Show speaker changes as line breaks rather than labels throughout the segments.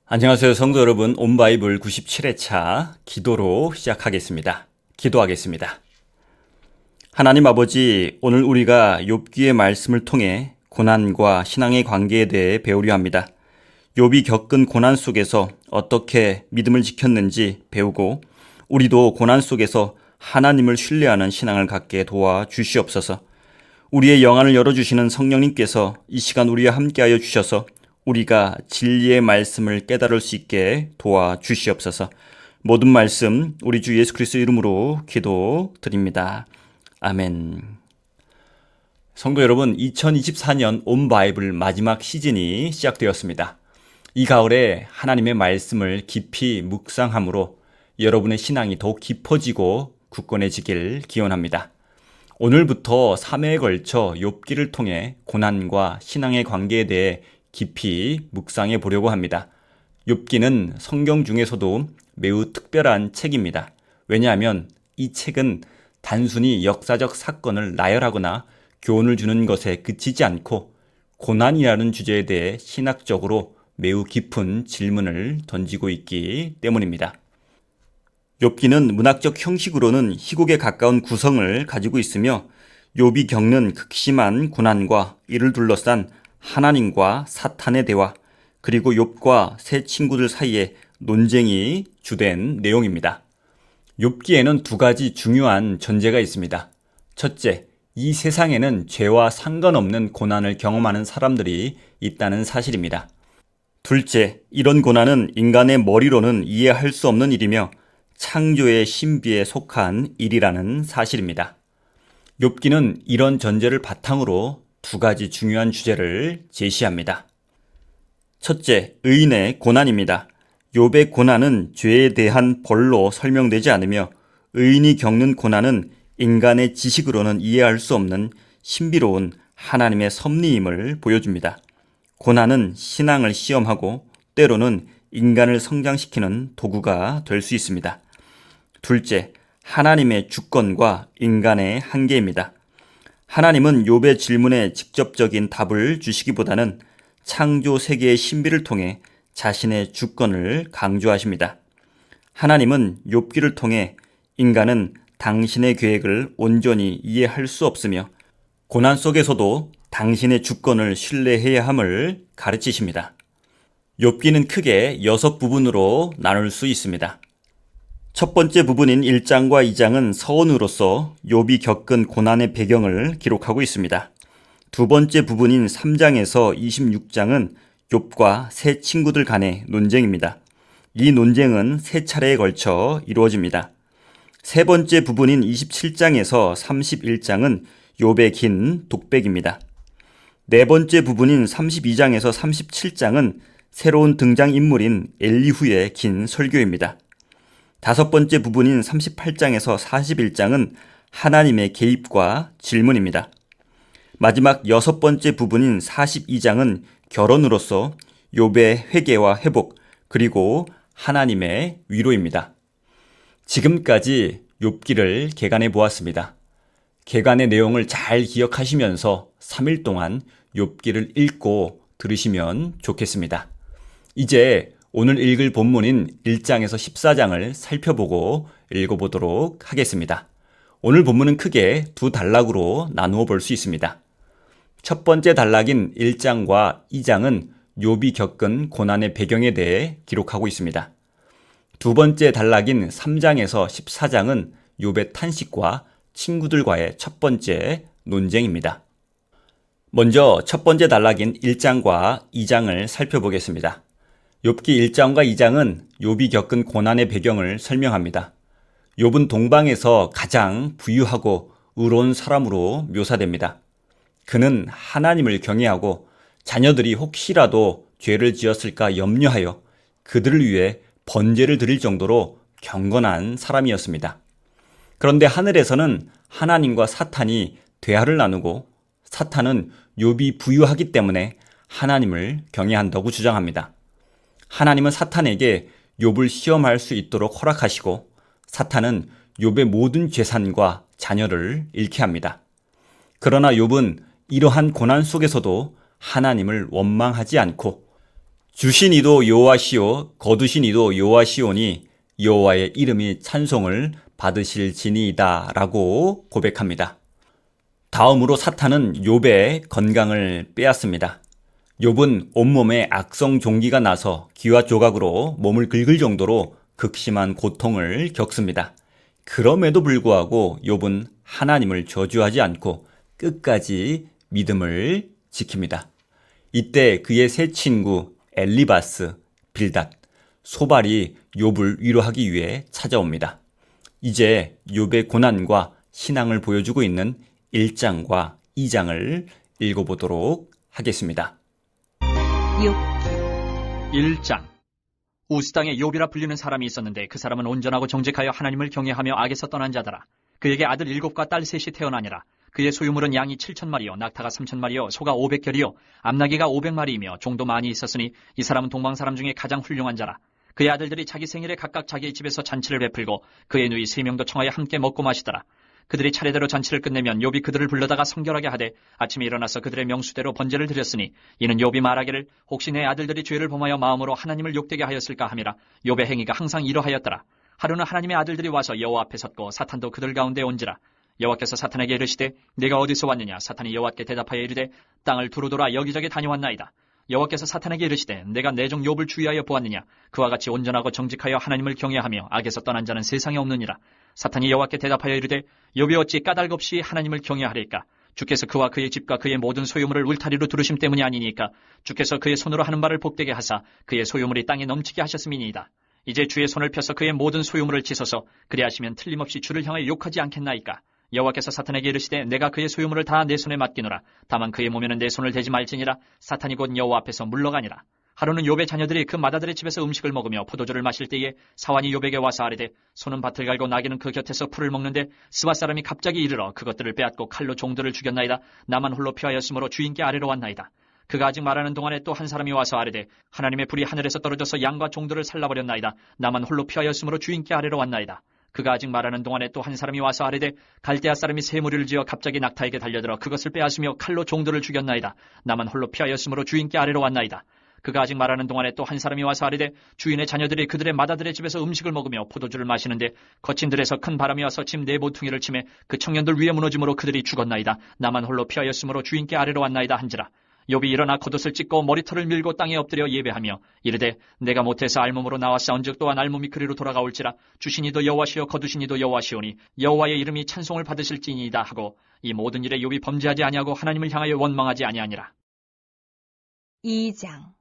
안녕하세요, 성도 여러분. 온바이블 97회차 기도로 시작하겠습니다. 기도하겠습니다. 하나님 아버지, 오늘 우리가 욥기의 말씀을 통해 고난과 신앙의 관계에 대해 배우려 합니다. 욥이 겪은 고난 속에서 어떻게 믿음을 지켰는지 배우고 우리도 고난 속에서 하나님을 신뢰하는 신앙을 갖게 도와주시옵소서. 우리의 영안을 열어주시는 성령님께서 이 시간 우리와 함께하여 주셔서 우리가 진리의 말씀을 깨달을 수 있게 도와주시옵소서. 모든 말씀 우리 주 예수 그리스도 이름으로 기도드립니다. 아멘. 성도 여러분, 2024년 온 바이블 마지막 시즌이 시작되었습니다. 이 가을에 하나님의 말씀을 깊이 묵상함으로 여러분의 신앙이 더욱 깊어지고 굳건해지길 기원합니다. 오늘부터 3회에 걸쳐 욥기를 통해 고난과 신앙의 관계에 대해 깊이 묵상해 보려고 합니다. 욥기는 성경 중에서도 매우 특별한 책입니다. 왜냐하면 이 책은 단순히 역사적 사건을 나열하거나 교훈을 주는 것에 그치지 않고 고난이라는 주제에 대해 신학적으로 매우 깊은 질문을 던지고 있기 때문입니다. 욥기는 문학적 형식으로는 희곡에 가까운 구성을 가지고 있으며 욥이 겪는 극심한 고난과 이를 둘러싼 하나님과 사탄의 대화, 그리고 욥과 세 친구들 사이의 논쟁이 주된 내용입니다. 욥기에는 두 가지 중요한 전제가 있습니다. 첫째, 이 세상에는 죄와 상관없는 고난을 경험하는 사람들이 있다는 사실입니다. 둘째, 이런 고난은 인간의 머리로는 이해할 수 없는 일이며 창조의 신비에 속한 일이라는 사실입니다. 욥기는 이런 전제를 바탕으로 두 가지 중요한 주제를 제시합니다. 첫째, 의인의 고난입니다. 욥의 고난은 죄에 대한 벌로 설명되지 않으며 의인이 겪는 고난은 인간의 지식으로는 이해할 수 없는 신비로운 하나님의 섭리임을 보여줍니다. 고난은 신앙을 시험하고 때로는 인간을 성장시키는 도구가 될 수 있습니다. 둘째, 하나님의 주권과 인간의 한계입니다. 하나님은 욥의 질문에 직접적인 답을 주시기보다는 창조 세계의 신비를 통해 자신의 주권을 강조하십니다. 하나님은 욥기를 통해 인간은 당신의 계획을 온전히 이해할 수 없으며 고난 속에서도 당신의 주권을 신뢰해야 함을 가르치십니다. 욥기는 크게 6부분으로 나눌 수 있습니다. 첫 번째 부분인 1장과 2장은 서원으로서 욥이 겪은 고난의 배경을 기록하고 있습니다. 두 번째 부분인 3장에서 26장은 욥과 세 친구들 간의 논쟁입니다. 이 논쟁은 세 차례에 걸쳐 이루어집니다. 세 번째 부분인 27장에서 31장은 욥의 긴 독백입니다. 네 번째 부분인 32장에서 37장은 새로운 등장인물인 엘리후의 긴 설교입니다. 다섯 번째 부분인 38장에서 41장은 하나님의 개입과 질문입니다. 마지막 여섯 번째 부분인 42장은 결론으로서 욥의 회개와 회복, 그리고 하나님의 위로입니다. 지금까지 욥기를 개관해 보았습니다. 개관의 내용을 잘 기억하시면서 3일 동안 욥기를 읽고 들으시면 좋겠습니다. 이제 오늘 읽을 본문인 1장에서 14장을 살펴보고 읽어보도록 하겠습니다. 오늘 본문은 크게 두 단락으로 나누어 볼 수 있습니다. 첫 번째 단락인 1장과 2장은 욥이 겪은 고난의 배경에 대해 기록하고 있습니다. 두 번째 단락인 3장에서 14장은 욥의 탄식과 친구들과의 첫 번째 논쟁입니다. 먼저 첫 번째 단락인 1장과 2장을 살펴보겠습니다. 욥기 1장과 2장은 욥이 겪은 고난의 배경을 설명합니다. 욥은 동방에서 가장 부유하고 의로운 사람으로 묘사됩니다. 그는 하나님을 경외하고 자녀들이 혹시라도 죄를 지었을까 염려하여 그들을 위해 번제를 드릴 정도로 경건한 사람이었습니다. 그런데 하늘에서는 하나님과 사탄이 대화를 나누고 사탄은 욥이 부유하기 때문에 하나님을 경외한다고 주장합니다. 하나님은 사탄에게 욥을 시험할 수 있도록 허락하시고 사탄은 욥의 모든 재산과 자녀를 잃게 합니다. 그러나 욥은 이러한 고난 속에서도 하나님을 원망하지 않고 주신 이도 여호와시오 거두신 이도 여호와시오니 여호와의 이름이 찬송을 받으실지니이다 라고 고백합니다. 다음으로 사탄은 욥의 건강을 빼앗습니다. 욥은 온몸에 악성 종기가 나서 기와 조각으로 몸을 긁을 정도로 극심한 고통을 겪습니다. 그럼에도 불구하고 욥은 하나님을 저주하지 않고 끝까지 믿음을 지킵니다. 이때 그의 세 친구 엘리바스, 빌닷, 소발이 욥을 위로하기 위해 찾아옵니다. 이제 욥의 고난과 신앙을 보여주고 있는 1장과 2장을 읽어보도록 하겠습니다.
욥기 1장. 우스 땅에 욥이라 불리는 사람이 있었는데 그 사람은 온전하고 정직하여 하나님을 경외하며 악에서 떠난 자더라. 그에게 아들 7과 딸 3이 태어나니라. 그의 소유물은 양이 7,000마리요 낙타가 3,000마리요 소가 500결이요 암나귀가 500마리이며 종도 많이 있었으니 이 사람은 동방 사람 중에 가장 훌륭한 자라. 그의 아들들이 자기 생일에 각각 자기의 집에서 잔치를 베풀고 그의 누이 3명도 청하여 함께 먹고 마시더라. 그들이 차례대로 잔치를 끝내면 욥이 그들을 불러다가 성결하게 하되 아침에 일어나서 그들의 명수대로 번제를 드렸으니 이는 욥이 말하기를 혹시 내 아들들이 죄를 범하여 마음으로 하나님을 욕되게 하였을까 함이라. 욥의 행위가 항상 이러하였더라. 하루는 하나님의 아들들이 와서 여호와 앞에 섰고 사탄도 그들 가운데 온지라. 여호와께서 사탄에게 이르시되 네가 어디서 왔느냐. 사탄이 여호와께 대답하여 이르되 땅을 두루돌아 여기저기 다녀왔나이다. 여호와께서 사탄에게 이르시되 내가 내 종 욥을 주의하여 보았느냐. 그와 같이 온전하고 정직하여 하나님을 경외하며 악에서 떠난 자는 세상에 없느니라. 사탄이 여호와께 대답하여 이르되 욥이 어찌 까닭없이 하나님을 경외하리까. 주께서 그와 그의 집과 그의 모든 소유물을 울타리로 두르심 때문이 아니니까. 주께서 그의 손으로 하는 바를 복되게 하사 그의 소유물이 땅에 넘치게 하셨음이니이다. 이제 주의 손을 펴서 그의 모든 소유물을 치소서. 그리하시면 틀림없이 주를 향하여 욕하지 않겠나이까. 여호와께서 사탄에게 이르시되 내가 그의 소유물을 다 내 손에 맡기노라. 다만 그의 몸에는 내 손을 대지 말지니라. 사탄이 곧 여호와 앞에서 물러가니라. 하루는 욥의 자녀들이 그 맏아들의 집에서 음식을 먹으며 포도주를 마실 때에 사환이 욥에게 와서 아뢰되 소는 밭을 갈고 나귀는 그 곁에서 풀을 먹는데 스와 사람이 갑자기 이르러 그것들을 빼앗고 칼로 종들을 죽였나이다. 나만 홀로 피하였으므로 주인께 아뢰러 왔나이다. 그가 아직 말하는 동안에 또 한 사람이 와서 아뢰되 하나님의 불이 하늘에서 떨어져서 양과 종들을 살라버렸나이다. 나만 홀로 피하였으므로 주인께 아뢰러 왔나이다. 그가 아직 말하는 동안에 또 한 사람이 와서 아뢰되 갈대아 사람이 새 무리를 지어 갑자기 낙타에게 달려들어 그것을 빼앗으며 칼로 종들을 죽였나이다. 나만 홀로 피하였으므로 주인께 아뢰러 왔나이다. 그가 아직 말하는 동안에 또 한 사람이 와서 아뢰되 주인의 자녀들이 그들의 맏아들의 집에서 음식을 먹으며 포도주를 마시는데 거친 들에서 큰 바람이 와서 집 네 모퉁이를 치매 그 청년들 위에 무너짐으로 그들이 죽었나이다. 나만 홀로 피하였으므로 주인께 아뢰러 왔나이다 한지라. 욥이 일어나 겉옷을 찢고 머리털을 밀고 땅에 엎드려 예배하며 이르되 내가 못해서 알몸으로 나와 싸운즉 또한 알몸이 그리로 돌아가올지라. 주신 이도 여호와시오 거두신 이도 여호와시오니 여호와의 이름이 찬송을 받으실지니이다 하고 이 모든 일에 욥이 범죄하지 아니하고 하나님을 향하여 원망하지 아니하니라.
2장.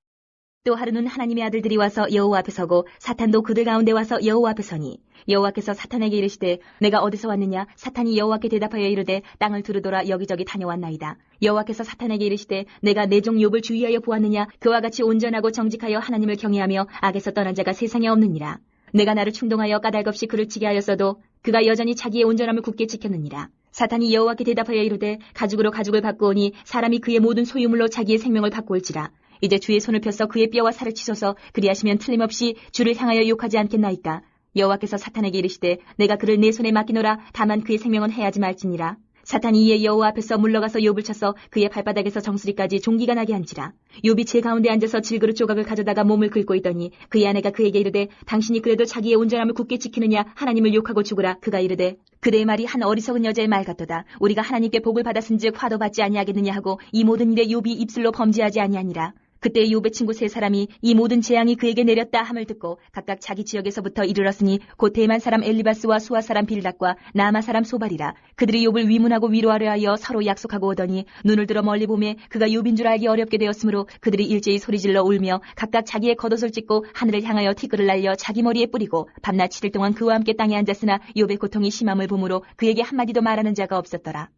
또 하루는 하나님의 아들들이 와서 여호와 앞에 서고 사탄도 그들 가운데 와서 여호와 앞에 서니 여호와께서 사탄에게 이르시되 내가 어디서 왔느냐. 사탄이 여호와께 대답하여 이르되 땅을 두루돌아 여기저기 다녀왔나이다. 여호와께서 사탄에게 이르시되 내가 내 종 욥을 주의하여 보았느냐. 그와 같이 온전하고 정직하여 하나님을 경외하며 악에서 떠난 자가 세상에 없느니라. 내가 나를 충동하여 까닭없이 그를 치게 하였어도 그가 여전히 자기의 온전함을 굳게 지켰느니라. 사탄이 여호와께 대답하여 이르되 가죽으로 가죽을 바꾸오니 사람이 그의 모든 소유물로 자기의 생명을 바꾸올지라. 이제 주의 손을 펴서 그의 뼈와 살을 치소서. 그리하시면 틀림없이 주를 향하여 욕하지 않겠나이까. 여호와께서 사탄에게 이르시되 내가 그를 내 손에 맡기노라. 다만 그의 생명은 해하지 말지니라. 사탄이 이에 여호와 앞에서 물러가서 욥을 쳐서 그의 발바닥에서 정수리까지 종기가 나게 한지라. 욥이 제 가운데 앉아서 질그릇 조각을 가져다가 몸을 긁고 있더니 그의 아내가 그에게 이르되 당신이 그래도 자기의 온전함을 굳게 지키느냐. 하나님을 욕하고 죽으라. 그가 이르되 그대의 말이 한 어리석은 여자의 말 같도다. 우리가 하나님께 복을 받았은즉 화도 받지 아니하겠느냐 하고 이 모든 일에 욥이 입술로 범죄하지 아니하니라. 그때 욥의 친구 세 사람이 이 모든 재앙이 그에게 내렸다 함을 듣고 각각 자기 지역에서부터 이르렀으니 곧 대만 사람 엘리바스와 수아 사람 빌닷과 나아마 사람 소발이라. 그들이 욥을 위문하고 위로하려 하여 서로 약속하고 오더니 눈을 들어 멀리 보매 그가 욥인 줄 알기 어렵게 되었으므로 그들이 일제히 소리질러 울며 각각 자기의 겉옷을 찢고 하늘을 향하여 티끌을 날려 자기 머리에 뿌리고 밤낮 7일 동안 그와 함께 땅에 앉았으나 욥의 고통이 심함을 보므로 그에게 한마디도 말하는 자가 없었더라.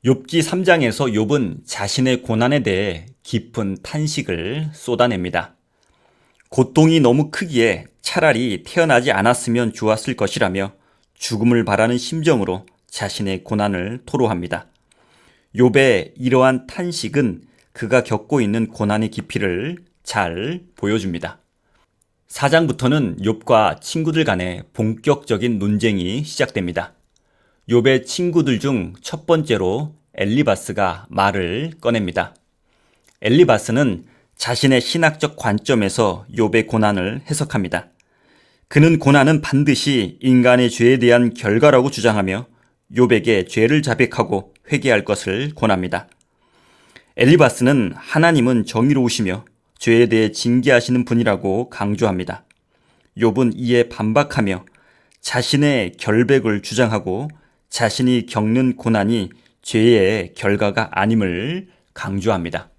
욥기 3장에서 욥은 자신의 고난에 대해 깊은 탄식을 쏟아냅니다. 고통이 너무 크기에 차라리 태어나지 않았으면 좋았을 것이라며 죽음을 바라는 심정으로 자신의 고난을 토로합니다. 욥의 이러한 탄식은 그가 겪고 있는 고난의 깊이를 잘 보여줍니다. 4장부터는 욥과 친구들 간의 본격적인 논쟁이 시작됩니다. 욥의 친구들 중 첫 번째로 엘리바스가 말을 꺼냅니다. 엘리바스는 자신의 신학적 관점에서 욥의 고난을 해석합니다. 그는 고난은 반드시 인간의 죄에 대한 결과라고 주장하며 욥에게 죄를 자백하고 회개할 것을 권합니다. 엘리바스는 하나님은 정의로우시며 죄에 대해 징계하시는 분이라고 강조합니다. 욥은 이에 반박하며 자신의 결백을 주장하고 자신이 겪는 고난이 죄의 결과가 아님을 강조합니다.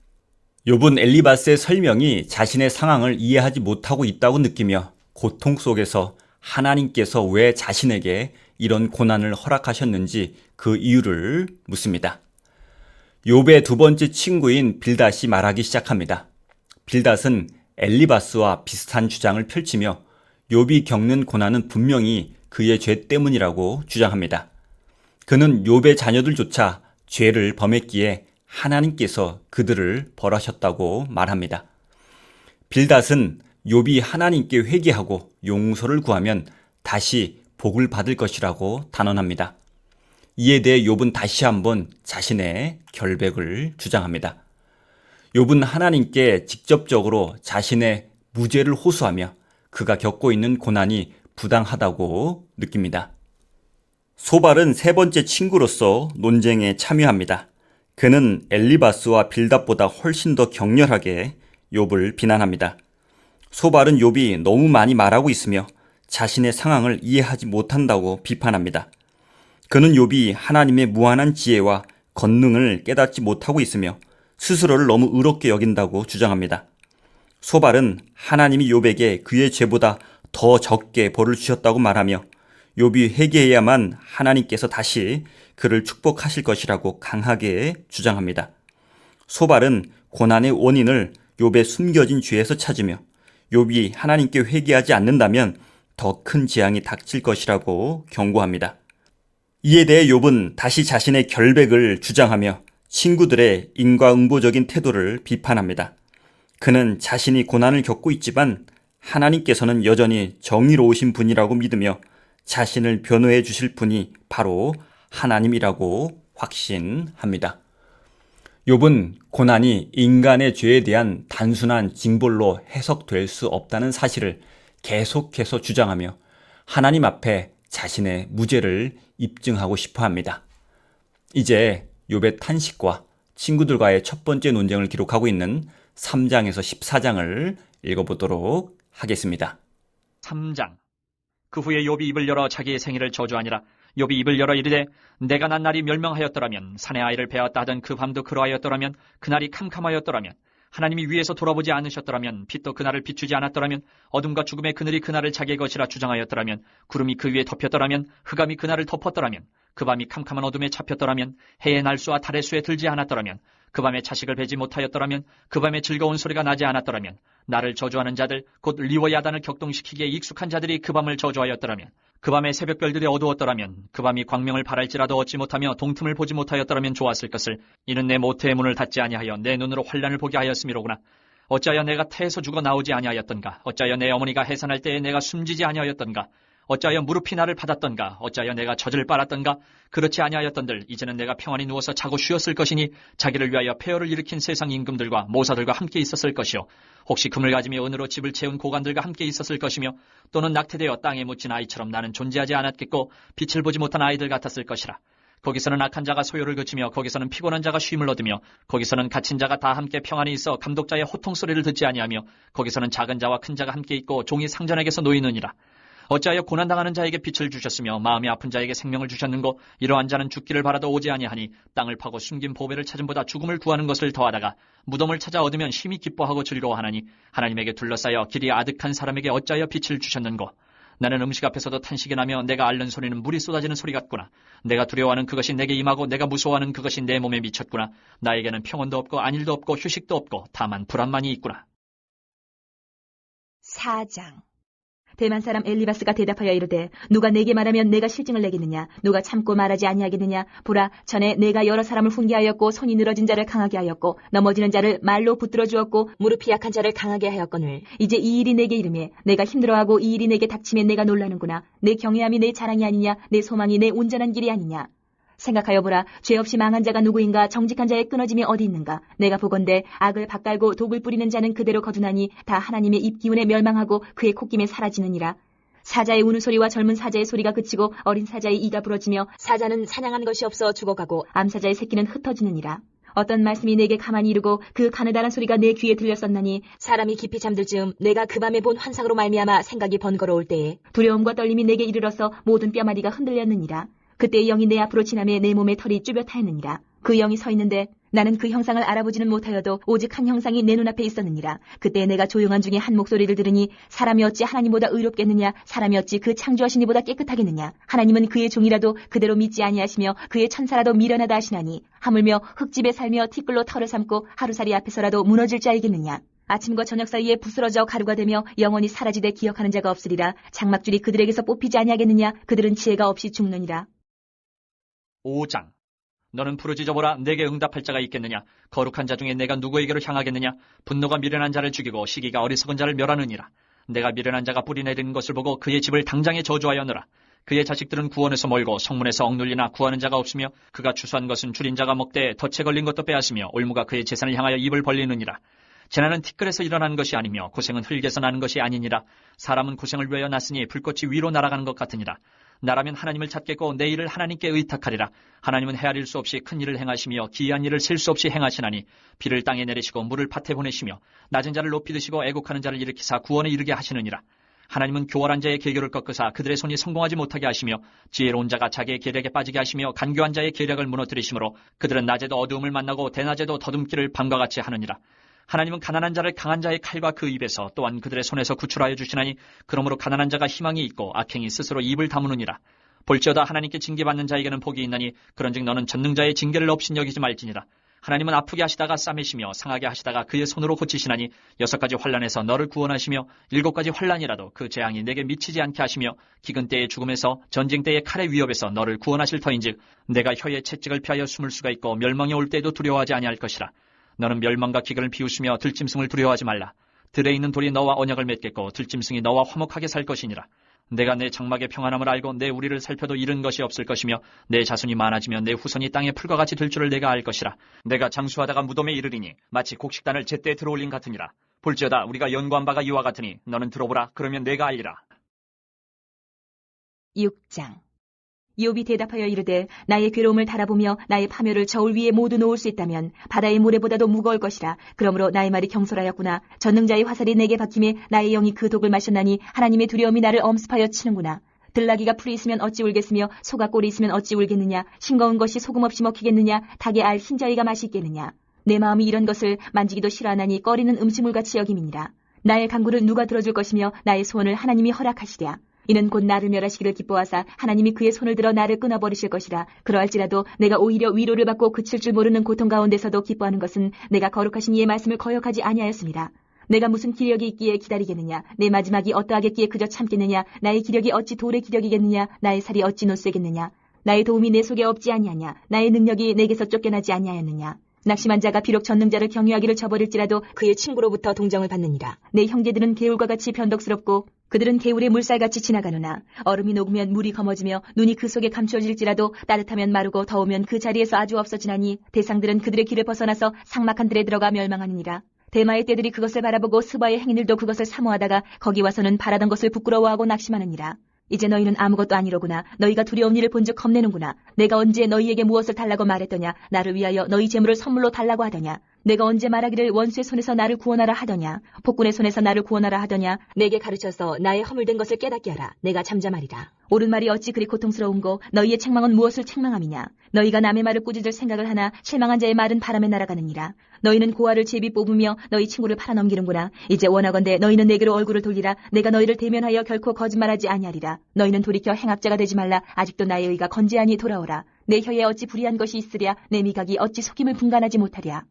욥은 엘리바스의 설명이 자신의 상황을 이해하지 못하고 있다고 느끼며 고통 속에서 하나님께서 왜 자신에게 이런 고난을 허락하셨는지 그 이유를 묻습니다. 욥의 두 번째 친구인 빌닷이 말하기 시작합니다. 빌닷은 엘리바스와 비슷한 주장을 펼치며 욥이 겪는 고난은 분명히 그의 죄 때문이라고 주장합니다. 그는 욥의 자녀들조차 죄를 범했기에 하나님께서 그들을 벌하셨다고 말합니다. 빌닷은 욥이 하나님께 회개하고 용서를 구하면 다시 복을 받을 것이라고 단언합니다. 이에 대해 욥은 다시 한번 자신의 결백을 주장합니다. 욥은 하나님께 직접적으로 자신의 무죄를 호소하며 그가 겪고 있는 고난이 부당하다고 느낍니다. 소발은 세 번째 친구로서 논쟁에 참여합니다. 그는 엘리바스와 빌닷보다 훨씬 더 격렬하게 욥을 비난합니다. 소발은 욥이 너무 많이 말하고 있으며 자신의 상황을 이해하지 못한다고 비판합니다. 그는 욥이 하나님의 무한한 지혜와 권능을 깨닫지 못하고 있으며 스스로를 너무 의롭게 여긴다고 주장합니다. 소발은 하나님이 욥에게 그의 죄보다 더 적게 벌을 주셨다고 말하며 욥이 회개해야만 하나님께서 다시 그를 축복하실 것이라고 강하게 주장합니다. 소발은 고난의 원인을 욥의 숨겨진 죄에서 찾으며 욥이 하나님께 회개하지 않는다면 더 큰 재앙이 닥칠 것이라고 경고합니다. 이에 대해 욥은 다시 자신의 결백을 주장하며 친구들의 인과응보적인 태도를 비판합니다. 그는 자신이 고난을 겪고 있지만 하나님께서는 여전히 정의로우신 분이라고 믿으며 자신을 변호해 주실 분이 바로 하나님이라고 확신합니다. 욥은 고난이 인간의 죄에 대한 단순한 징벌로 해석될 수 없다는 사실을 계속해서 주장하며 하나님 앞에 자신의 무죄를 입증하고 싶어 합니다. 이제 욥의 탄식과 친구들과의 첫 번째 논쟁을 기록하고 있는 3장에서 14장을 읽어보도록 하겠습니다.
3장. 그 후에 욥이 입을 열어 자기의 생일을 저주하니라. 욥이 입을 열어 이르되 내가 난 날이 멸망하였더라면 사내 아이를 베었다 하던 그 밤도 그러하였더라면 그날이 캄캄하였더라면 하나님이 위에서 돌아보지 않으셨더라면 빛도 그날을 비추지 않았더라면 어둠과 죽음의 그늘이 그날을 자기의 것이라 주장하였더라면 구름이 그 위에 덮였더라면 흑암이 그날을 덮었더라면 그 밤이 캄캄한 어둠에 잡혔더라면 해의 날수와 달의 수에 들지 않았더라면 그 밤에 자식을 베지 못하였더라면 그 밤에 즐거운 소리가 나지 않았더라면 나를 저주하는 자들 곧 리워 야단을 격동시키기에 익숙한 자들이 그 밤을 저주하였더라면 그 밤에 새벽별들이 어두웠더라면 그 밤이 광명을 바랄지라도 얻지 못하며 동틈을 보지 못하였더라면 좋았을 것을 이는 내 모태의 문을 닫지 아니하여 내 눈으로 환난을 보게 하였음이로구나. 어찌하여 내가 태에서 죽어 나오지 아니하였던가. 어찌하여 내 어머니가 해산할 때에 내가 숨지지 아니하였던가. 어찌하여 무릎이 나를 받았던가. 어찌하여 내가 젖을 빨았던가. 그렇지 아니하였던들 이제는 내가 평안히 누워서 자고 쉬었을 것이니 자기를 위하여 폐허를 일으킨 세상 임금들과 모사들과 함께 있었을 것이요 혹시 금을 가지며 은으로 집을 채운 고관들과 함께 있었을 것이며 또는 낙태되어 땅에 묻힌 아이처럼 나는 존재하지 않았겠고 빛을 보지 못한 아이들 같았을 것이라. 거기서는 악한 자가 소요를 그치며 거기서는 피곤한 자가 쉼을 얻으며 거기서는 갇힌 자가 다 함께 평안히 있어 감독자의 호통 소리를 듣지 아니하며 거기서는 작은 자와 큰 자가 함께 있고 종이 상전에게서 놓이느니라. 어찌하여 고난당하는 자에게 빛을 주셨으며 마음이 아픈 자에게 생명을 주셨는고 이러한 자는 죽기를 바라도 오지 아니하니 땅을 파고 숨긴 보배를 찾음보다 죽음을 구하는 것을 더하다가 무덤을 찾아 얻으면 심히 기뻐하고 즐거워하나니 하나님에게 둘러싸여 길이 아득한 사람에게 어찌하여 빛을 주셨는고. 나는 음식 앞에서도 탄식이 나며 내가 앓는 소리는 물이 쏟아지는 소리 같구나. 내가 두려워하는 그것이 내게 임하고 내가 무서워하는 그것이 내 몸에 미쳤구나. 나에게는 평온도 없고 안일도 없고 휴식도 없고 다만 불안만이 있구나.
4장. 대만 사람 엘리바스가 대답하여 이르되 누가 내게 말하면 내가 실증을 내겠느냐. 누가 참고 말하지 아니하겠느냐. 보라, 전에 내가 여러 사람을 훈계하였고 손이 늘어진 자를 강하게 하였고 넘어지는 자를 말로 붙들어 주었고 무릎이 약한 자를 강하게 하였거늘 이제 이 일이 내게 이르매 내가 힘들어하고 이 일이 내게 닥치면 내가 놀라는구나. 내 경외함이 내 자랑이 아니냐. 내 소망이 내 온전한 길이 아니냐. 생각하여 보라. 죄 없이 망한 자가 누구인가? 정직한 자의 끊어짐이 어디 있는가? 내가 보건대 악을 밭갈고 독을 뿌리는 자는 그대로 거두나니 다 하나님의 입기운에 멸망하고 그의 콧김에 사라지느니라. 사자의 우는 소리와 젊은 사자의 소리가 그치고 어린 사자의 이가 부러지며 사자는 사냥한 것이 없어 죽어가고 암사자의 새끼는 흩어지느니라. 어떤 말씀이 내게 가만히 이르고 그 가느다란 소리가 내 귀에 들렸었나니 사람이 깊이 잠들 즈음 내가 그 밤에 본 환상으로 말미암아 생각이 번거로울 때에 두려움과 떨림이 내게 이르러서 모든 뼈마디가 흔들렸느니라. 그때 영이 내 앞으로 지나매 내 몸에 털이 쭈뼛하였느니라. 그 영이 서 있는데 나는 그 형상을 알아보지는 못하여도 오직 한 형상이 내 눈앞에 있었느니라. 그때 내가 조용한 중에 한 목소리를 들으니 사람이 어찌 하나님보다 의롭겠느냐? 사람이 어찌 그 창조하신 이보다 깨끗하겠느냐? 하나님은 그의 종이라도 그대로 믿지 아니하시며 그의 천사라도 미련하다 하시나니 하물며 흙집에 살며 티끌로 털을 삼고 하루살이 앞에서라도 무너질 자이겠느냐? 아침과 저녁 사이에 부스러져 가루가 되며 영원히 사라지되 기억하는 자가 없으리라. 장막줄이 그들에게서 뽑히지 아니하겠느냐? 그들은 지혜가 없이 죽느니라.
5장. 너는 부르짖어보라. 내게 응답할 자가 있겠느냐? 거룩한 자 중에 내가 누구에게로 향하겠느냐? 분노가 미련한 자를 죽이고 시기가 어리석은 자를 멸하느니라. 내가 미련한 자가 뿌리 내리는 것을 보고 그의 집을 당장에 저주하였노라. 그의 자식들은 구원에서 멀고 성문에서 억눌리나 구하는 자가 없으며 그가 추수한 것은 줄인 자가 먹되 덫에 걸린 것도 빼앗으며 올무가 그의 재산을 향하여 입을 벌리느니라. 재난은 티끌에서 일어나는 것이 아니며 고생은 흙에서 나는 것이 아니니라. 사람은 고생을 위하여 났으니 불꽃이 위로 날아가는 것 같으니라. 나라면 하나님을 찾겠고 내 일을 하나님께 의탁하리라. 하나님은 헤아릴 수 없이 큰 일을 행하시며 기이한 일을 셀 수 없이 행하시나니 비를 땅에 내리시고 물을 밭에 보내시며 낮은 자를 높이 드시고 애국하는 자를 일으키사 구원에 이르게 하시느니라. 하나님은 교활한 자의 계교를 꺾으사 그들의 손이 성공하지 못하게 하시며 지혜로운 자가 자기의 계략에 빠지게 하시며 간교한 자의 계략을 무너뜨리시므로 그들은 낮에도 어두움을 만나고 대낮에도 더듬기를 밤과 같이 하느니라. 하나님은 가난한 자를 강한 자의 칼과 그 입에서 또한 그들의 손에서 구출하여 주시나니 그러므로 가난한 자가 희망이 있고 악행이 스스로 입을 다무느니라. 볼지어다 하나님께 징계받는 자에게는 복이 있나니 그런즉 너는 전능자의 징계를 업신여기지 말지니라. 하나님은 아프게 하시다가 싸매시며 상하게 하시다가 그의 손으로 고치시나니 6가지 환난에서 너를 구원하시며 7가지 환난이라도 그 재앙이 내게 미치지 않게 하시며 기근 때의 죽음에서 전쟁 때의 칼의 위협에서 너를 구원하실 터인즉 내가 혀의 채찍을 피하여 숨을 수가 있고 멸망이 올 때에도 두려워하지 아니할 것이라. 너는 멸망과 기근을 비웃으며 들짐승을 두려워하지 말라. 들에 있는 돌이 너와 언약을 맺겠고 들짐승이 너와 화목하게 살 것이니라. 내가 내 장막의 평안함을 알고 내 우리를 살펴도 잃은 것이 없을 것이며 내 자손이 많아지면 내 후손이 땅의 풀과 같이 될 줄을 내가 알 것이라. 내가 장수하다가 무덤에 이르리니 마치 곡식단을 제때에 들어올린 같으니라. 볼지어다 우리가 연구한 바가 이와 같으니 너는 들어보라. 그러면 내가 알리라.
6장. 욥이 대답하여 이르되 나의 괴로움을 달아보며 나의 파멸을 저울 위에 모두 놓을 수 있다면 바다의 모래보다도 무거울 것이라. 그러므로 나의 말이 경솔하였구나. 전능자의 화살이 내게 박힘에 나의 영이 그 독을 마셨나니 하나님의 두려움이 나를 엄습하여 치는구나. 들나귀가 풀이 있으면 어찌 울겠으며 소가 꼴이 있으면 어찌 울겠느냐. 싱거운 것이 소금 없이 먹히겠느냐. 닭의 알 흰저희가 맛이 있겠느냐. 내 마음이 이런 것을 만지기도 싫어하나니 꺼리는 음식물같이 여김이니라. 나의 간구를 누가 들어줄 것이며 나의 소원을 하나님이 허락하시랴. 이는 곧 나를 멸하시기를 기뻐하사 하나님이 그의 손을 들어 나를 끊어버리실 것이라. 그러할지라도 내가 오히려 위로를 받고 그칠 줄 모르는 고통 가운데서도 기뻐하는 것은 내가 거룩하신 이의 말씀을 거역하지 아니하였습니다. 내가 무슨 기력이 있기에 기다리겠느냐. 내 마지막이 어떠하겠기에 그저 참겠느냐. 나의 기력이 어찌 돌의 기력이겠느냐. 나의 살이 어찌 노쇠겠느냐. 나의 도움이 내 속에 없지 아니하냐. 나의 능력이 내게서 쫓겨나지 아니하였느냐. 낙심한 자가 비록 전능자를 경유하기를 저버릴지라도 그의 친구로부터 동정을 받느니라. 내 형제들은 개울과 같이 변덕스럽고 그들은 개울의 물살같이 지나가느나 얼음이 녹으면 물이 검어지며 눈이 그 속에 감추어질지라도 따뜻하면 마르고 더우면 그 자리에서 아주 없어지나니 대상들은 그들의 길을 벗어나서 삭막한 들에 들어가 멸망하느니라. 대마의 떼들이 그것을 바라보고 스바의 행인들도 그것을 사모하다가 거기 와서는 바라던 것을 부끄러워하고 낙심하느니라. 이제 너희는 아무것도 아니로구나. 너희가 두려운 일을 본즉 겁내는구나. 내가 언제 너희에게 무엇을 달라고 말했더냐. 나를 위하여 너희 재물을 선물로 달라고 하더냐. 내가 언제 말하기를 원수의 손에서 나를 구원하라 하더냐. 폭군의 손에서 나를 구원하라 하더냐. 내게 가르쳐서 나의 허물된 것을 깨닫게 하라. 내가 잠잠하리라. 옳은 말이 어찌 그리 고통스러운고 너희의 책망은 무엇을 책망함이냐. 너희가 남의 말을 꾸짖을 생각을 하나 실망한 자의 말은 바람에 날아가느니라. 너희는 고아를 제비 뽑으며 너희 친구를 팔아넘기는구나. 이제 원하건대 너희는 내게로 얼굴을 돌리라. 내가 너희를 대면하여 결코 거짓말하지 아니하리라. 너희는 돌이켜 행악자가 되지 말라. 아직도 나의 의가 건재하니 돌아오라. 내 혀에 어찌 불의한 것이 있으랴. 내 미각이 어찌 속임을 분간하지 못하랴.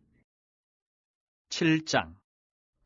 7장.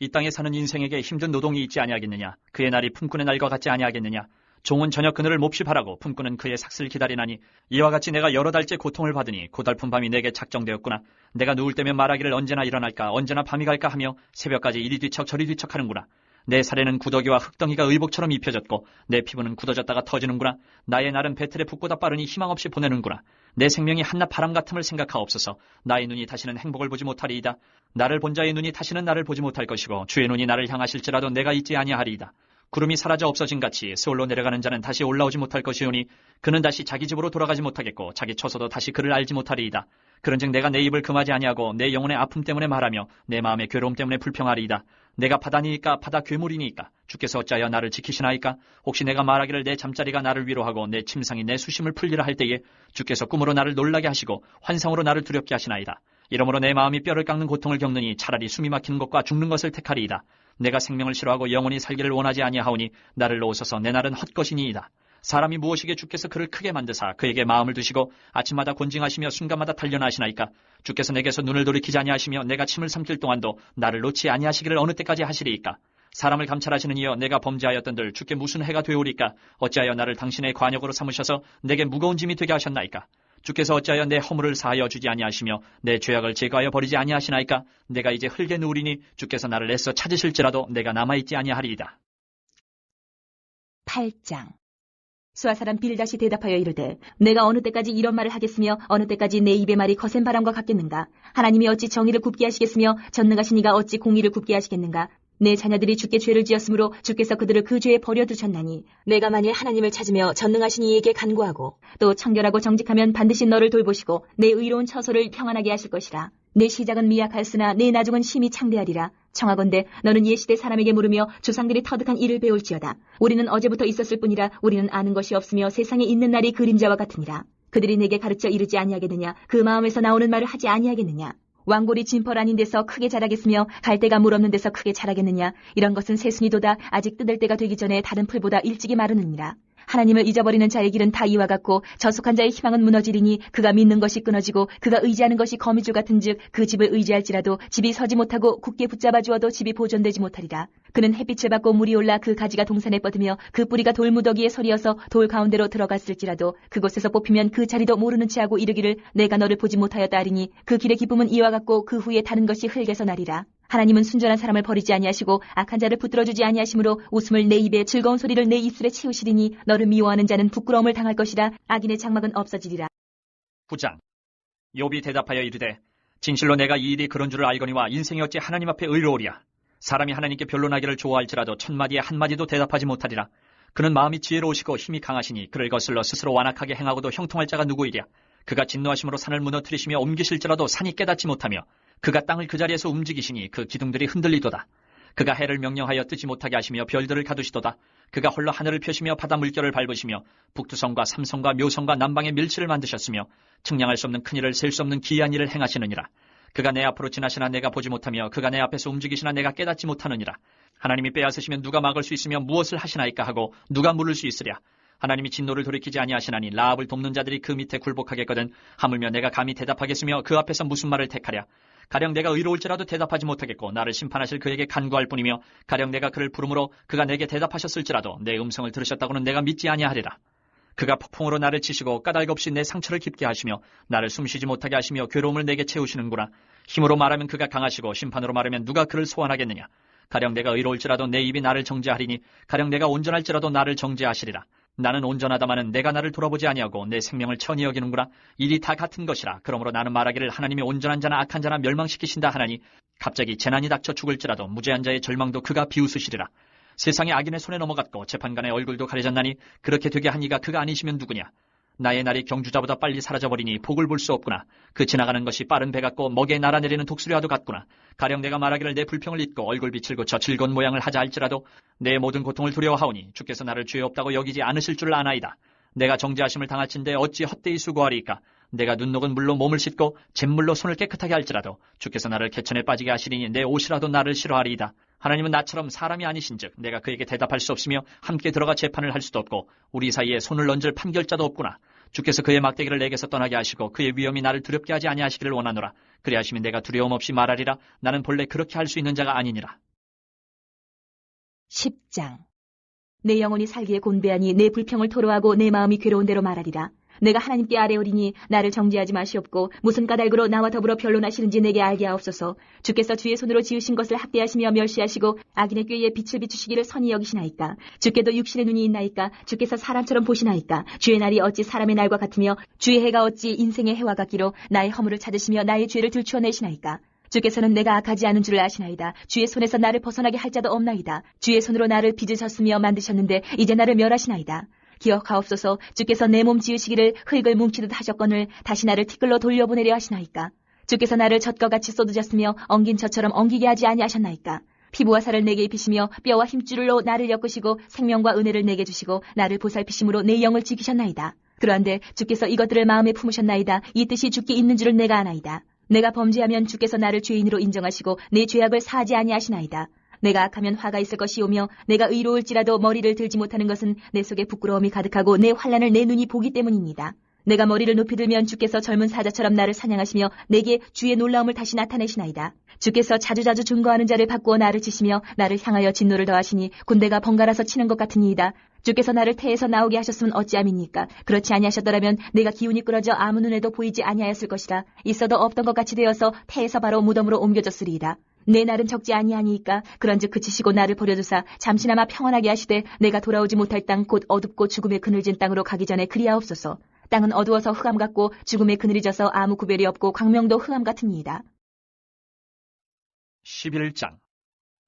이 땅에 사는 인생에게 힘든 노동이 있지 아니하겠느냐. 그의 날이 품꾼의 날과 같지 아니하겠느냐. 종은 저녁 그늘을 몹시 바라고 품꾼은 그의 삭슬 기다리나니 이와 같이 내가 여러 달째 고통을 받으니 고달픈 밤이 내게 작정되었구나. 내가 누울 때면 말하기를 언제나 일어날까 언제나 밤이 갈까 하며 새벽까지 이리 뒤척 저리 뒤척 하는구나. 내 살에는 구더기와 흙덩이가 의복처럼 입혀졌고 내 피부는 굳어졌다가 터지는구나. 나의 날은 배틀에 붙고다 빠르니 희망 없이 보내는구나. 내 생명이 한낱 바람 같음을 생각하옵소서. 나의 눈이 다시는 행복을 보지 못하리이다. 나를 본 자의 눈이 다시는 나를 보지 못할 것이고 주의 눈이 나를 향하실지라도 내가 잊지 아니하리이다. 구름이 사라져 없어진 같이 스올로 내려가는 자는 다시 올라오지 못할 것이오니 그는 다시 자기 집으로 돌아가지 못하겠고 자기 처소도 다시 그를 알지 못하리이다. 그런즉 내가 내 입을 금하지 아니하고 내 영혼의 아픔 때문에 말하며 내 마음의 괴로움 때문에 불평하리이다. 내가 바다니이까 바다 괴물이니까 주께서 어찌하여 나를 지키시나이까? 혹시 내가 말하기를 내 잠자리가 나를 위로하고 내 침상이 내 수심을 풀리라 할 때에 주께서 꿈으로 나를 놀라게 하시고 환상으로 나를 두렵게 하시나이다. 이러므로 내 마음이 뼈를 깎는 고통을 겪느니 차라리 숨이 막히는 것과 죽는 것을 택하리이다. 내가 생명을 싫어하고 영원히 살기를 원하지 아니하오니 나를 놓으소서. 내 날은 헛것이니이다. 사람이 무엇이게 주께서 그를 크게 만드사 그에게 마음을 두시고 아침마다 곤징하시며 순간마다 단련하시나이까? 주께서 내게서 눈을 돌이키지 아니하시며 내가 침을 삼킬 동안도 나를 놓지 아니하시기를 어느 때까지 하시리이까? 사람을 감찰하시는 이여 내가 범죄하였던들 주께 무슨 해가 되오리까? 어찌하여 나를 당신의 관역으로 삼으셔서 내게 무거운 짐이 되게 하셨나이까? 주께서 어찌하여 내 허물을 사하여 주지 아니하시며 내 죄악을 제거하여 버리지 아니하시나이까? 내가 이제 흙에 누우리니 주께서 나를 애써 찾으실지라도 내가 남아있지 아니하리이다.
8장. 수아 사람 빌닷이 대답하여 이르되 내가 어느 때까지 이런 말을 하겠으며 어느 때까지 내 입의 말이 거센 바람과 같겠는가? 하나님이 어찌 정의를 굽게 하시겠으며 전능하신 이가 어찌 공의를 굽게 하시겠는가? 내 자녀들이 주께 죄를 지었으므로 주께서 그들을 그 죄에 버려두셨나니 내가 만일 하나님을 찾으며 전능하신 이에게 간구하고 또 청결하고 정직하면 반드시 너를 돌보시고 내 의로운 처소를 평안하게 하실 것이라. 내 시작은 미약하였으나 내 나중은 심히 창대하리라. 청하건대 너는 옛시대 사람에게 물으며 조상들이 터득한 일을 배울지어다. 우리는 어제부터 있었을 뿐이라 우리는 아는 것이 없으며 세상에 있는 날이 그림자와 같으니라. 그들이 내게 가르쳐 이르지 아니하겠느냐? 그 마음에서 나오는 말을 하지 아니하겠느냐? 왕골이 진펄 아닌 데서 크게 자라겠으며 갈대가 물 없는 데서 크게 자라겠느냐? 이런 것은 새순이도다 아직 뜯을 때가 되기 전에 다른 풀보다 일찍이 마르느니라. 하나님을 잊어버리는 자의 길은 다 이와 같고 저속한 자의 희망은 무너지리니 그가 믿는 것이 끊어지고 그가 의지하는 것이 거미줄 같은즉 그 집을 의지할지라도 집이 서지 못하고 굳게 붙잡아 주어도 집이 보존되지 못하리라. 그는 햇빛을 받고 물이 올라 그 가지가 동산에 뻗으며 그 뿌리가 돌무더기에 서리어서 돌 가운데로 들어갔을지라도 그곳에서 뽑히면 그 자리도 모르는 채 하고 이르기를 내가 너를 보지 못하였다 하리니 그 길의 기쁨은 이와 같고 그 후에 다른 것이 흙에서 나리라. 하나님은 순전한 사람을 버리지 아니하시고 악한 자를 붙들어주지 아니하시므로 웃음을 내 입에 즐거운 소리를 내 입술에 채우시리니 너를 미워하는 자는 부끄러움을 당할 것이라. 악인의 장막은 없어지리라.
9장. 욥이 대답하여 이르되 진실로 내가 이 일이 그런 줄을 알거니와 인생이 어찌 하나님 앞에 의로우랴. 사람이 하나님께 변론하기를 좋아할지라도 첫마디에 한마디도 대답하지 못하리라. 그는 마음이 지혜로우시고 힘이 강하시니 그를 거슬러 스스로 완악하게 행하고도 형통할 자가 누구이랴. 그가 진노하심으로 산을 무너뜨리시며 옮기실지라도 산이 깨닫지 못하며 그가 땅을 그 자리에서 움직이시니 그 기둥들이 흔들리도다. 그가 해를 명령하여 뜨지 못하게 하시며 별들을 가두시도다. 그가 홀로 하늘을 펴시며 바다 물결을 밟으시며 북두성과 삼성과 묘성과 남방의 밀치를 만드셨으며 측량할 수 없는 큰일을 셀 수 없는 기이한 일을 행하시느니라. 그가 내 앞으로 지나시나 내가 보지 못하며 그가 내 앞에서 움직이시나 내가 깨닫지 못하느니라. 하나님이 빼앗으시면 누가 막을 수 있으며 무엇을 하시나이까 하고 누가 물을 수 있으랴. 하나님이 진노를 돌이키지 아니하시나니 라합을 돕는 자들이 그 밑에 굴복하겠거든. 하물며 내가 감히 대답하겠으며 그 앞에서 무슨 말을 택하랴. 가령 내가 의로울지라도 대답하지 못하겠고 나를 심판하실 그에게 간구할 뿐이며 가령 내가 그를 부르므로 그가 내게 대답하셨을지라도 내 음성을 들으셨다고는 내가 믿지 아니하리라. 그가 폭풍으로 나를 치시고 까닭없이 내 상처를 깊게 하시며 나를 숨쉬지 못하게 하시며 괴로움을 내게 채우시는구나. 힘으로 말하면 그가 강하시고 심판으로 말하면 누가 그를 소환하겠느냐. 가령 내가 의로울지라도 내 입이 나를 정죄하리니 가령 내가 온전할지라도 나를 정죄하시리라. 나는 온전하다마는 내가 나를 돌아보지 아니하고 내 생명을 천히 여기는구나. 일이 다 같은 것이라. 그러므로 나는 말하기를 하나님이 온전한 자나 악한 자나 멸망시키신다 하나니 갑자기 재난이 닥쳐 죽을지라도 무죄한 자의 절망도 그가 비웃으시리라. 세상이 악인의 손에 넘어갔고 재판관의 얼굴도 가려졌나니 그렇게 되게 한 이가 그가 아니시면 누구냐. 나의 날이 경주자보다 빨리 사라져버리니 복을 볼 수 없구나. 그 지나가는 것이 빠른 배 같고 먹에 날아내리는 독수리와도 같구나. 가령 내가 말하기를 내 불평을 잊고 얼굴빛을 고쳐 즐거운 모양을 하자 할지라도 내 모든 고통을 두려워하오니 주께서 나를 죄 없다고 여기지 않으실 줄 아나이다. 내가 정죄하심을 당할진대 어찌 헛되이 수고하리이까. 내가 눈 녹은 물로 몸을 씻고 잿물로 손을 깨끗하게 할지라도 주께서 나를 개천에 빠지게 하시리니 내 옷이라도 나를 싫어하리이다. 하나님은 나처럼 사람이 아니신즉 내가 그에게 대답할 수 없으며 함께 들어가 재판을 할 수도 없고 우리 사이에 손을 얹을 판결자도 없구나. 주께서 그의 막대기를 내게서 떠나게 하시고 그의 위엄이 나를 두렵게 하지 아니하시기를 원하노라. 그리하시면 내가 두려움 없이 말하리라. 나는 본래 그렇게 할 수 있는 자가 아니니라.
10장. 내 영혼이 살기에 곤배하니 내 불평을 토로하고 내 마음이 괴로운 대로 말하리라. 내가 하나님께 아뢰오리니 나를 정죄하지 마시옵고 무슨 까닭으로 나와 더불어 변론하시는지 내게 알게 하옵소서. 주께서 주의 손으로 지으신 것을 학대하시며 멸시하시고 악인의 꾀에 빛을 비추시기를 선히 여기시나이까. 주께도 육신의 눈이 있나이까. 주께서 사람처럼 보시나이까. 주의 날이 어찌 사람의 날과 같으며 주의 해가 어찌 인생의 해와 같기로 나의 허물을 찾으시며 나의 죄를 들추어내시나이까. 주께서는 내가 악하지 않은 줄을 아시나이다. 주의 손에서 나를 벗어나게 할 자도 없나이다. 주의 손으로 나를 빚으셨으며 만드셨는데 이제 나를 멸하시나이다. 기억하옵소서. 주께서 내 몸 지으시기를 흙을 뭉치듯 하셨거늘 다시 나를 티끌로 돌려보내려 하시나이까. 주께서 나를 젖과 같이 쏟으셨으며 엉긴 젖처럼 엉기게 하지 아니하셨나이까. 피부와 살을 내게 입히시며 뼈와 힘줄로 나를 엮으시고 생명과 은혜를 내게 주시고 나를 보살피심으로 내 영을 지키셨나이다. 그러한데 주께서 이것들을 마음에 품으셨나이다. 이 뜻이 주께 있는 줄을 내가 아나이다. 내가 범죄하면 주께서 나를 죄인으로 인정하시고 내 죄악을 사하지 아니하시나이다. 내가 악하면 화가 있을 것이오며 내가 의로울지라도 머리를 들지 못하는 것은 내 속에 부끄러움이 가득하고 내 환난을 내 눈이 보기 때문입니다. 내가 머리를 높이 들면 주께서 젊은 사자처럼 나를 사냥하시며 내게 주의 놀라움을 다시 나타내시나이다. 주께서 자주자주 증거하는 자를 바꾸어 나를 치시며 나를 향하여 진노를 더하시니 군대가 번갈아서 치는 것 같으니이다. 주께서 나를 태에서 나오게 하셨으면 어찌함입니까? 그렇지 아니하셨더라면 내가 기운이 끌어져 아무 눈에도 보이지 아니하였을 것이라. 있어도 없던 것 같이 되어서 태에서 바로 무덤으로 옮겨졌으리이다. 내 날은 적지 아니하니까 그런즉 그치시고 나를 버려두사 잠시나마 평안하게 하시되 내가 돌아오지 못할 땅 곧 어둡고 죽음의 그늘진 땅으로 가기 전에 그리하옵소서. 땅은 어두워서 흑암 같고 죽음의 그늘이 져서 아무 구별이 없고 광명도 흑암 같으니이다.
11장.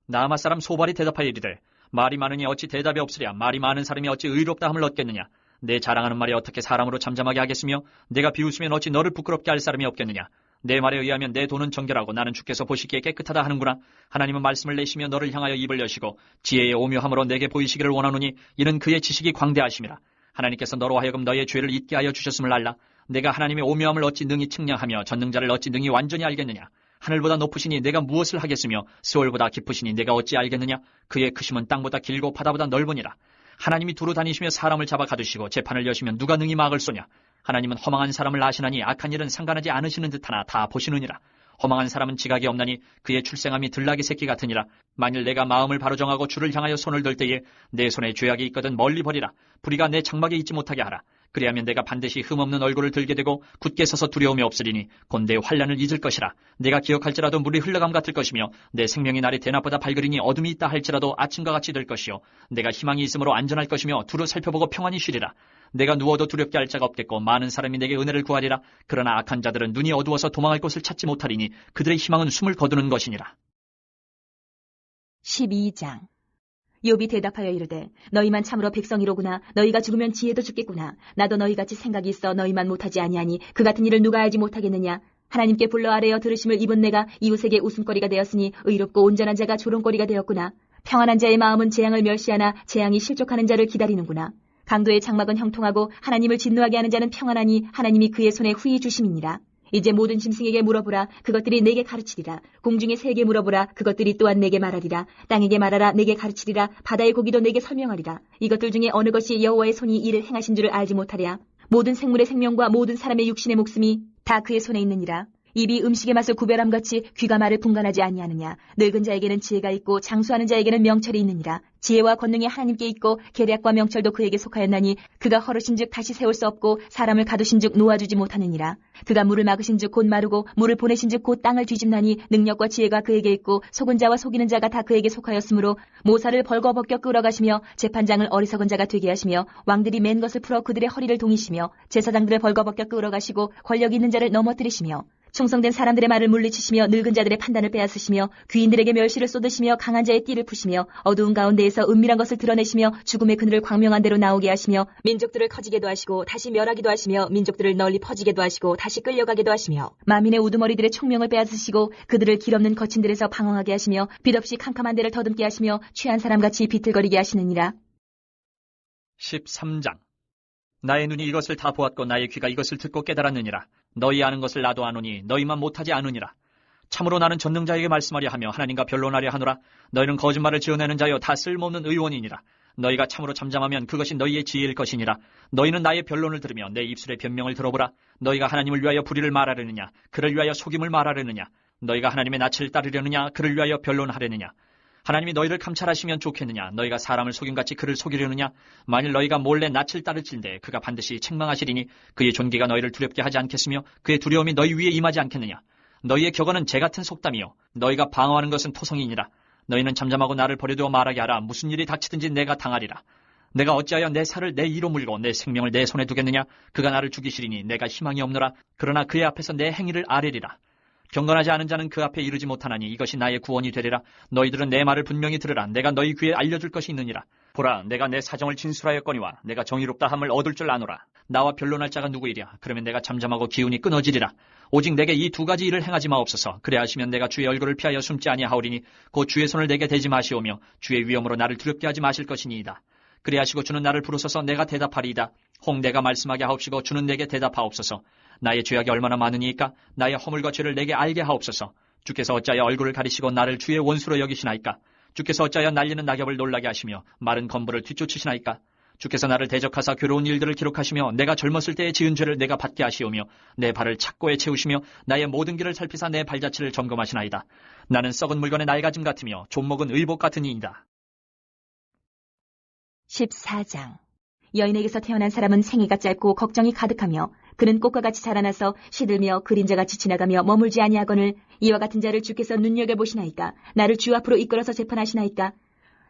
나아마 사람 소발이 대답하여 이르되 말이 많으니 어찌 대답이 없으랴. 말이 많은 사람이 어찌 의롭다 함을 얻겠느냐. 내 자랑하는 말이 어떻게 사람으로 잠잠하게 하겠으며 내가 비웃으면 어찌 너를 부끄럽게 할 사람이 없겠느냐. 내 말에 의하면 내 돈은 정결하고 나는 주께서 보시기에 깨끗하다 하는구나. 하나님은 말씀을 내시며 너를 향하여 입을 여시고 지혜의 오묘함으로 내게 보이시기를 원하노니 이는 그의 지식이 광대하심이라. 하나님께서 너로 하여금 너의 죄를 잊게 하여 주셨음을 알라. 내가 하나님의 오묘함을 어찌 능히 측량하며 전능자를 어찌 능히 완전히 알겠느냐. 하늘보다 높으시니 내가 무엇을 하겠으며 스월보다 깊으시니 내가 어찌 알겠느냐. 그의 크심은 땅보다 길고 바다보다 넓으니라. 하나님이 두루 다니시며 사람을 잡아 가두시고 재판을 여시면 누가 능히 막을 쏘냐. 하나님은 허망한 사람을 아시나니 악한 일은 상관하지 않으시는 듯하나 다 보시느니라. 허망한 사람은 지각이 없나니 그의 출생함이 들나귀 새끼 같으니라. 만일 내가 마음을 바로 정하고 주를 향하여 손을 들 때에 내 손에 죄악이 있거든 멀리 버리라. 불의가 내 장막에 있지 못하게 하라. 그리하면 내가 반드시 흠없는 얼굴을 들게 되고 굳게 서서 두려움이 없으리니 곧 내 환난을 잊을 것이라. 내가 기억할지라도 물이 흘러감 같을 것이며 내 생명의 날이 대낮보다 밝으리니 어둠이 있다 할지라도 아침과 같이 될 것이요 내가 희망이 있으므로 안전할 것이며 두루 살펴보고 평안히 쉬리라. 내가 누워도 두렵게 할 자가 없겠고 많은 사람이 내게 은혜를 구하리라. 그러나 악한 자들은 눈이 어두워서 도망할 곳을 찾지 못하리니 그들의 희망은 숨을 거두는 것이니라.
12장. 욥이 대답하여 이르되 너희만 참으로 백성이로구나. 너희가 죽으면 지혜도 죽겠구나. 나도 너희같이 생각이 있어 너희만 못하지 아니하니 그 같은 일을 누가 알지 못하겠느냐. 하나님께 불러 아뢰어 들으심을 입은 내가 이웃에게 웃음거리가 되었으니 의롭고 온전한 자가 조롱거리가 되었구나. 평안한 자의 마음은 재앙을 멸시하나 재앙이 실족하는 자를 기다리는구나. 강도의 장막은 형통하고 하나님을 진노하게 하는 자는 평안하니 하나님이 그의 손에 후히 주심이니라. 이제 모든 짐승에게 물어보라. 그것들이 내게 가르치리라. 공중의 새에게 물어보라. 그것들이 또한 내게 말하리라. 땅에게 말하라. 내게 가르치리라. 바다의 고기도 내게 설명하리라. 이것들 중에 어느 것이 여호와의 손이 이를 행하신 줄을 알지 못하랴. 모든 생물의 생명과 모든 사람의 육신의 목숨이 다 그의 손에 있느니라. 입이 음식의 맛을 구별함같이 귀가 말을 분간하지 아니하느냐. 늙은 자에게는 지혜가 있고 장수하는 자에게는 명철이 있느니라. 지혜와 권능이 하나님께 있고 계략과 명철도 그에게 속하였나니 그가 허르신즉 다시 세울 수 없고 사람을 가두신즉 놓아주지 못하느니라. 그가 물을 막으신즉 곧 마르고 물을 보내신즉 곧 땅을 뒤집나니 능력과 지혜가 그에게 있고 속은 자와 속이는 자가 다 그에게 속하였으므로 모사를 벌거벗겨 끌어가시며 재판장을 어리석은 자가 되게 하시며 왕들이 맨 것을 풀어 그들의 허리를 동이시며 제사장들을 벌거벗겨 끌어가시고 권력 있는 자를 넘어뜨리시며 충성된 사람들의 말을 물리치시며 늙은 자들의 판단을 빼앗으시며 귀인들에게 멸시를 쏟으시며 강한 자의 띠를 푸시며 어두운 가운데에서 은밀한 것을 드러내시며 죽음의 그늘을 광명한 대로 나오게 하시며 민족들을 커지게도 하시고 다시 멸하기도 하시며 민족들을 널리 퍼지게도 하시고 다시 끌려가게도 하시며 만민의 우두머리들의 총명을 빼앗으시고 그들을 길없는 거친들에서 방황하게 하시며 빛없이 캄캄한 데를 더듬게 하시며 취한 사람같이 비틀거리게 하시느니라.
13장. 나의 눈이 이것을 다 보았고 나의 귀가 이것을 듣고 깨달았느니라. 너희 아는 것을 나도 아노니 너희만 못하지 않으니라. 참으로 나는 전능자에게 말씀하려 하며 하나님과 변론하려 하노라. 너희는 거짓말을 지어내는 자여 다 쓸모없는 의원이니라. 너희가 참으로 잠잠하면 그것이 너희의 지혜일 것이니라. 너희는 나의 변론을 들으며 내 입술의 변명을 들어보라. 너희가 하나님을 위하여 불의를 말하려느냐 그를 위하여 속임을 말하려느냐. 너희가 하나님의 낯을 따르려느냐 그를 위하여 변론하려느냐. 하나님이 너희를 감찰하시면 좋겠느냐? 너희가 사람을 속임같이 그를 속이려느냐? 만일 너희가 몰래 낯을 따르칠때 그가 반드시 책망하시리니 그의 존귀가 너희를 두렵게 하지 않겠으며 그의 두려움이 너희 위에 임하지 않겠느냐? 너희의 격언은 재 같은 속담이요 너희가 방어하는 것은 토성이니라. 너희는 잠잠하고 나를 버려두어 말하게 하라. 무슨 일이 닥치든지 내가 당하리라. 내가 어찌하여 내 살을 내 이로 물고 내 생명을 내 손에 두겠느냐? 그가 나를 죽이시리니 내가 희망이 없노라. 그러나 그의 앞에서 내 행위를 아뢰리라. 경건하지 않은 자는 그 앞에 이르지 못하나니 이것이 나의 구원이 되리라. 너희들은 내 말을 분명히 들으라. 내가 너희 귀에 알려줄 것이 있느니라. 보라, 내가 내 사정을 진술하였거니와 내가 정의롭다 함을 얻을 줄 아노라. 나와 변론할 자가 누구이랴? 그러면 내가 잠잠하고 기운이 끊어지리라. 오직 내게 이 두 가지 일을 행하지 마옵소서. 그래 하시면 내가 주의 얼굴을 피하여 숨지 아니하오리니 곧 주의 손을 내게 대지 마시오며 주의 위엄으로 나를 두렵게 하지 마실 것이니이다. 그래 하시고 주는 나를 부르소서. 내가 대답하리이다. 혹 내가 말씀하게 하옵시고 주는 내게 대답하옵소서. 나의 죄악이 얼마나 많으니까? 나의 허물과 죄를 내게 알게 하옵소서. 주께서 어찌하여 얼굴을 가리시고 나를 주의 원수로 여기시나이까? 주께서 어찌하여 날리는 낙엽을 놀라게 하시며 마른 건부를 뒤쫓으시나이까? 주께서 나를 대적하사 괴로운 일들을 기록하시며 내가 젊었을 때의 지은 죄를 내가 받게 하시오며 내 발을 착고에 채우시며 나의 모든 길을 살피사 내 발자취를 점검하시나이다. 나는 썩은 물건의 낡아짐 같으며 좀먹은 의복 같으니이다.
14장. 여인에게서 태어난 사람은 생애가 짧고 걱정이 가득하며 그는 꽃과 같이 자라나서 시들며 그림자같이 지나가며 머물지 아니하거늘 이와 같은 자를 주께서 눈여겨보시나이까? 나를 주 앞으로 이끌어서 재판하시나이까?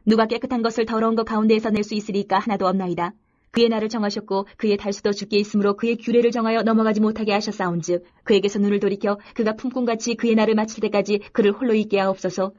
누가 깨끗한 것을 더러운 것 가운데에서 낼 수 있으리까? 하나도 없나이다. 그의 날을 정하셨고 그의 달수도 주께 있으므로 그의 규례를 정하여 넘어가지 못하게 하셨사온즉 그에게서 눈을 돌이켜 그가 품꾼같이 그의 날을 마칠 때까지 그를 홀로 있게 하옵소서.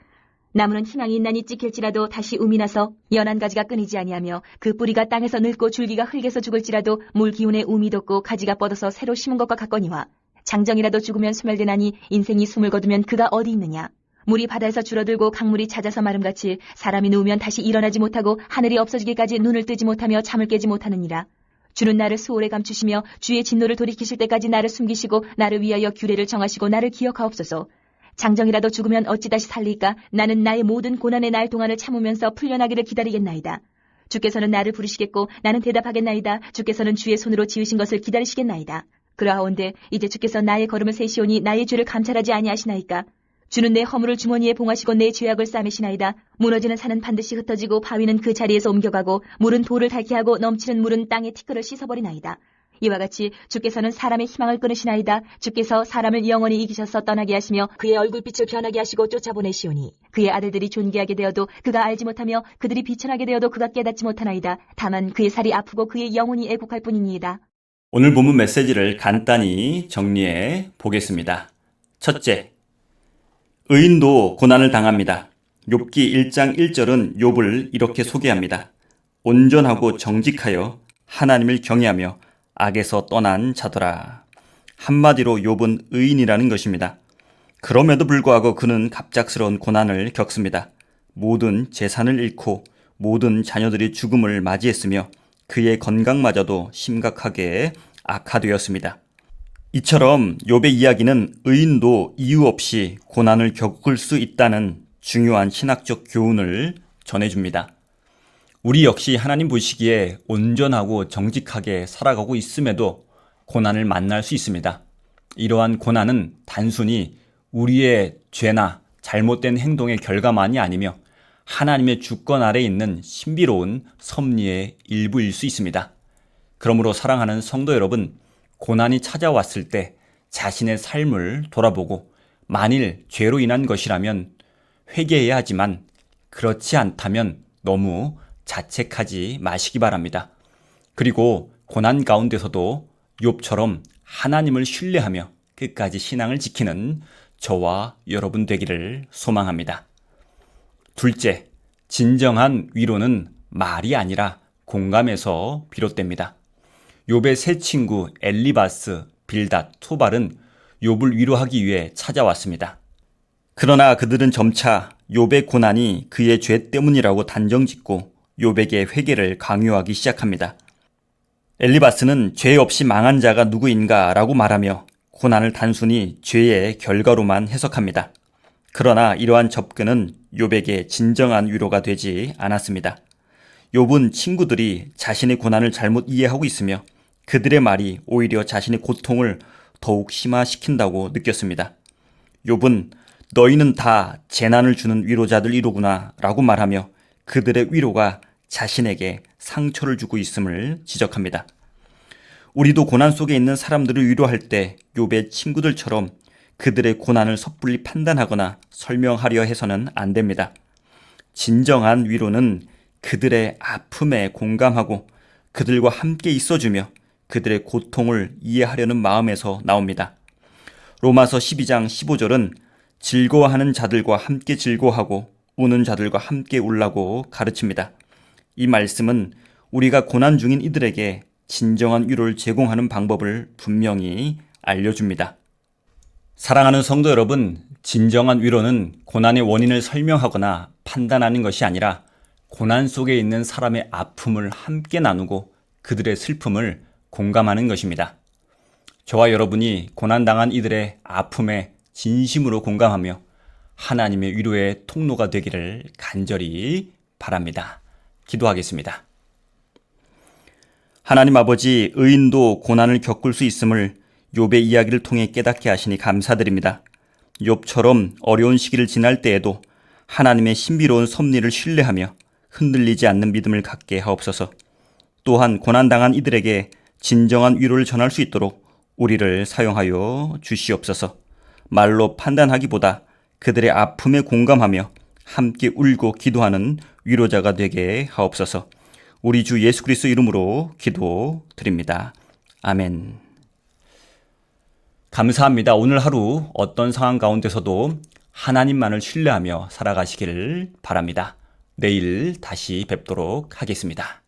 나무는 희망이 있나니 찍힐지라도 다시 um이 나서 연한 가지가 끊이지 아니하며 그 뿌리가 땅에서 늙고 줄기가 흙에서 죽을지라도 물 기운에 um이 돋고 가지가 뻗어서 새로 심은 것과 같거니와 장정이라도 죽으면 소멸되나니 인생이 숨을 거두면 그가 어디 있느냐. 물이 바다에서 줄어들고 강물이 잦아서 마름같이 사람이 누우면 다시 일어나지 못하고 하늘이 없어지기까지 눈을 뜨지 못하며 잠을 깨지 못하느니라. 주는 나를 수월에 감추시며 주의 진노를 돌이키실 때까지 나를 숨기시고 나를 위하여 규례를 정하시고 나를 기억하옵소서. 장정이라도 죽으면 어찌 다시 살리까? 나는 나의 모든 고난의 날 동안을 참으면서 풀려나기를 기다리겠나이다. 주께서는 나를 부르시겠고 나는 대답하겠나이다. 주께서는 주의 손으로 지으신 것을 기다리시겠나이다. 그러하온데 이제 주께서 나의 걸음을 세시오니 나의 죄를 감찰하지 아니하시나이까? 주는 내 허물을 주머니에 봉하시고 내 죄악을 싸매시나이다. 무너지는 산은 반드시 흩어지고 바위는 그 자리에서 옮겨가고 물은 돌을 닳게 하고 넘치는 물은 땅의 티끌을 씻어버리나이다. 이와 같이 주께서는 사람의 희망을 끊으시나이다. 주께서 사람을 영원히 이기셔서 떠나게 하시며 그의 얼굴빛을 변하게 하시고 쫓아보내시오니 그의 아들들이 존귀하게 되어도 그가 알지 못하며 그들이 비천하게 되어도 그가 깨닫지 못하나이다. 다만 그의 살이 아프고 그의 영혼이 애국할 뿐이니이다.
오늘 본문 메시지를 간단히 정리해 보겠습니다. 첫째, 의인도 고난을 당합니다. 욥기 1장 1절은 욥을 이렇게 소개합니다. 온전하고 정직하여 하나님을 경외하며 악에서 떠난 자더라. 한마디로 욥은 의인이라는 것입니다. 그럼에도 불구하고 그는 갑작스러운 고난을 겪습니다. 모든 재산을 잃고 모든 자녀들이 죽음을 맞이했으며 그의 건강마저도 심각하게 악화되었습니다. 이처럼 욥의 이야기는 의인도 이유 없이 고난을 겪을 수 있다는 중요한 신학적 교훈을 전해줍니다. 우리 역시 하나님 보시기에 온전하고 정직하게 살아가고 있음에도 고난을 만날 수 있습니다. 이러한 고난은 단순히 우리의 죄나 잘못된 행동의 결과만이 아니며 하나님의 주권 아래 있는 신비로운 섭리의 일부일 수 있습니다. 그러므로 사랑하는 성도 여러분, 고난이 찾아왔을 때 자신의 삶을 돌아보고 만일 죄로 인한 것이라면 회개해야 하지만 그렇지 않다면 너무 자책하지 마시기 바랍니다. 그리고 고난 가운데서도 욥처럼 하나님을 신뢰하며 끝까지 신앙을 지키는 저와 여러분 되기를 소망합니다. 둘째, 진정한 위로는 말이 아니라 공감에서 비롯됩니다. 욥의 세 친구 엘리바스, 빌닷, 토발은 욥을 위로하기 위해 찾아왔습니다. 그러나 그들은 점차 욥의 고난이 그의 죄 때문이라고 단정짓고 욥에게 회개를 강요하기 시작합니다. 엘리바스는 죄 없이 망한 자가 누구인가 라고 말하며 고난을 단순히 죄의 결과로만 해석합니다. 그러나 이러한 접근은 욥에게 진정한 위로가 되지 않았습니다. 욥은 친구들이 자신의 고난을 잘못 이해하고 있으며 그들의 말이 오히려 자신의 고통을 더욱 심화시킨다고 느꼈습니다. 욥은 너희는 다 재난을 주는 위로자들이로구나 라고 말하며 그들의 위로가 자신에게 상처를 주고 있음을 지적합니다. 우리도 고난 속에 있는 사람들을 위로할 때 욥의 친구들처럼 그들의 고난을 섣불리 판단하거나 설명하려 해서는 안 됩니다. 진정한 위로는 그들의 아픔에 공감하고 그들과 함께 있어주며 그들의 고통을 이해하려는 마음에서 나옵니다. 로마서 12장 15절은 즐거워하는 자들과 함께 즐거워하고 우는 자들과 함께 울라고 가르칩니다. 이 말씀은 우리가 고난 중인 이들에게 진정한 위로를 제공하는 방법을 분명히 알려줍니다. 사랑하는 성도 여러분, 진정한 위로는 고난의 원인을 설명하거나 판단하는 것이 아니라 고난 속에 있는 사람의 아픔을 함께 나누고 그들의 슬픔을 공감하는 것입니다. 저와 여러분이 고난당한 이들의 아픔에 진심으로 공감하며 하나님의 위로의 통로가 되기를 간절히 바랍니다. 기도하겠습니다. 하나님 아버지, 의인도 고난을 겪을 수 있음을 욥의 이야기를 통해 깨닫게 하시니 감사드립니다. 욥처럼 어려운 시기를 지날 때에도 하나님의 신비로운 섭리를 신뢰하며 흔들리지 않는 믿음을 갖게 하옵소서. 또한 고난당한 이들에게 진정한 위로를 전할 수 있도록 우리를 사용하여 주시옵소서. 말로 판단하기보다 그들의 아픔에 공감하며 함께 울고 기도하는 위로자가 되게 하옵소서. 우리 주 예수 그리스도 이름으로 기도드립니다. 아멘. 감사합니다. 오늘 하루 어떤 상황 가운데서도 하나님만을 신뢰하며 살아가시기를 바랍니다. 내일 다시 뵙도록 하겠습니다.